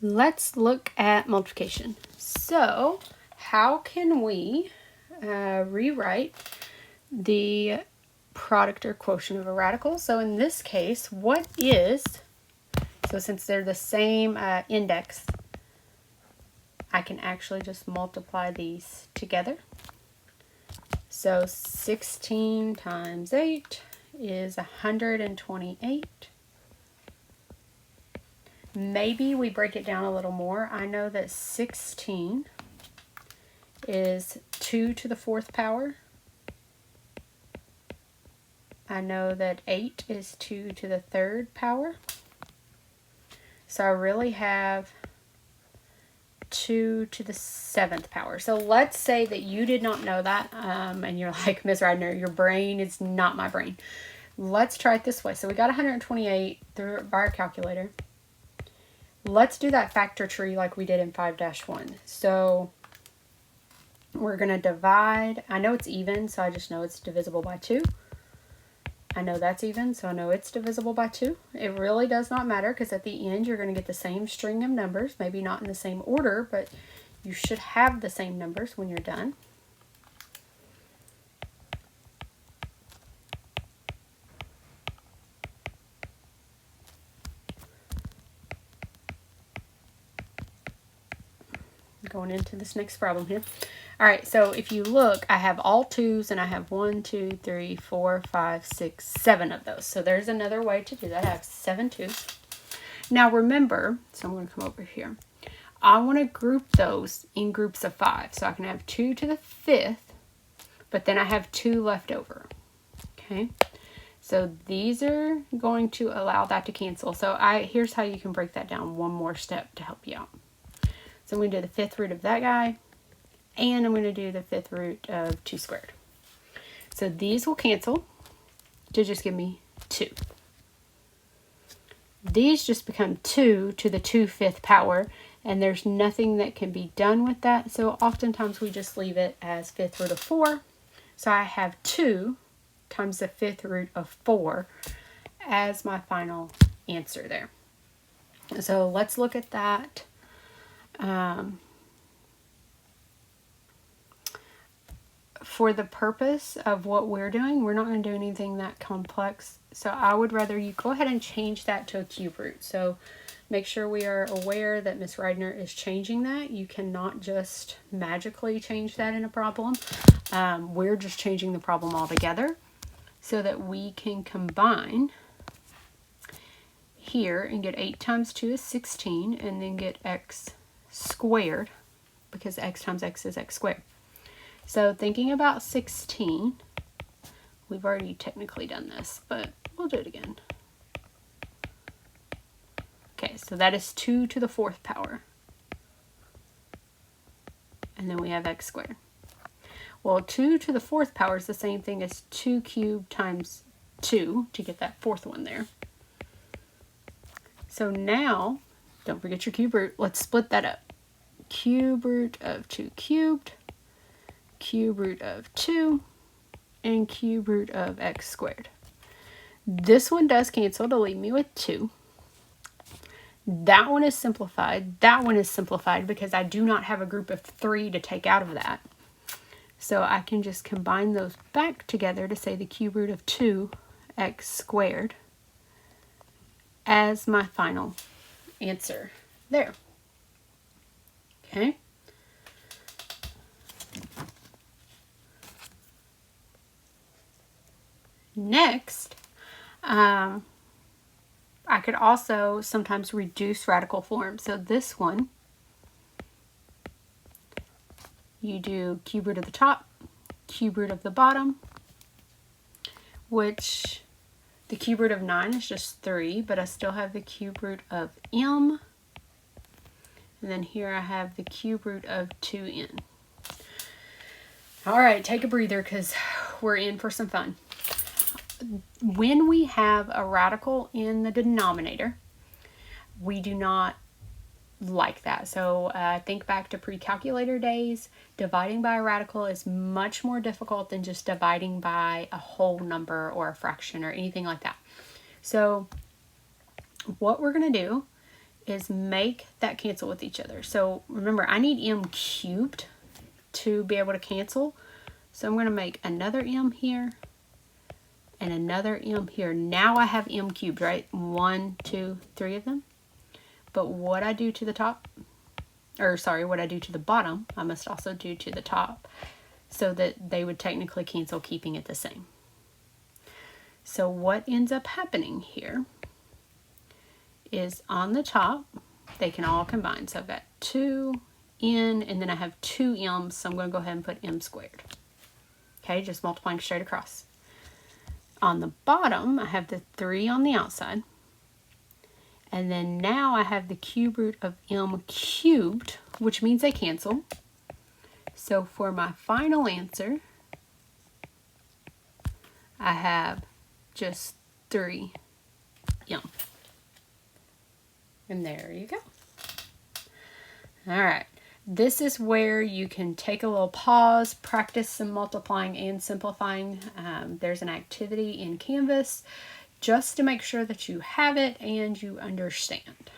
Let's look at multiplication. So how can we rewrite the product or quotient of a radical? So in this case, what is, so since they're the same index, I can actually just multiply these together. So 16 times 8 is 128. Maybe we break it down a little more. I know that 16 is 2 to the 4th power. I know that 8 is 2 to the 3rd power. So I really have 2 to the 7th power. So let's say that you did not know that, and you're like, Ms. Ridner, your brain is not my brain. Let's try it this way. So we got 128 by our calculator. Let's do that factor tree like we did in 5-1. So we're going to divide. I know it's even, so I just know it's divisible by 2. I know that's even, so I know it's divisible by 2. It really does not matter because at the end you're going to get the same string of numbers. Maybe not in the same order, but you should have the same numbers when you're done. Going into this next problem here. All right, so if you look, I have all 2's and I have 1, 2, 3, 4, 5, 6, 7 of those. So there's another way to do that. I have 7 2's. Now remember, so I'm going to come over here. I want to group those in groups of 5. So I can have 2 to the 5th, but then I have 2 left over. Okay, so these are going to allow that to cancel. So here's how you can break that down one more step to help you out. So I'm going to do the 5th root of that guy, and I'm going to do the 5th root of 2 squared. So these will cancel to just give me 2. These just become 2 to the 2/5 power, and there's nothing that can be done with that. So oftentimes we just leave it as 5th root of 4. So I have 2 times the 5th root of 4 as my final answer there. So let's look at that. For the purpose of what we're doing, we're not going to do anything that complex. So I would rather you go ahead and change that to a cube root. So make sure we are aware that Ms. Ridner is changing that. You cannot just magically change that in a problem. We're just changing the problem altogether so that we can combine here and get 8 times 2 is 16, and then get x squared, because x times x is x squared. So thinking about 16, we've already technically done this, but we'll do it again. Okay, so that is 2 to the 4th power. And then we have x squared. Well, 2 to the 4th power is the same thing as 2 cubed times 2 to get that 4th one there. So now, don't forget your cube root. Let's split that up. Cube root of 2 cubed, cube root of 2, and cube root of x squared. This one does cancel to leave me with 2. That one is simplified. That one is simplified because I do not have a group of 3 to take out of that. So I can just combine those back together to say the cube root of 2x squared as my final answer there. Okay. Next, I could also sometimes reduce radical form. So this one, you do cube root of the top, cube root of the bottom, which the cube root of 9 is just 3, but I still have the cube root of m. And then here I have the cube root of 2n. All right, take a breather because we're in for some fun. When we have a radical in the denominator, we do not like that. So think back to pre-calculator days. Dividing by a radical is much more difficult than just dividing by a whole number or a fraction or anything like that. So what we're going to do is make that cancel with each other. So remember, I need m cubed to be able to cancel. So I'm going to make another m here and another m here. Now I have m cubed, right? 1, 2, 3 of them. But what I do to the top, or sorry, what I do to the bottom, I must also do to the top, so that they would technically cancel, keeping it the same. So what ends up happening here is on the top, they can all combine. So I've got 2 n, and then I have 2 m's, so I'm going to go ahead and put m squared. Okay, just multiplying straight across. On the bottom, I have the 3 on the outside. And then now I have the cube root of m cubed, which means they cancel. So for my final answer, I have just 3 m. And there you go. All right. This is where you can take a little pause, practice some multiplying and simplifying. There's an activity in Canvas just to make sure that you have it and you understand.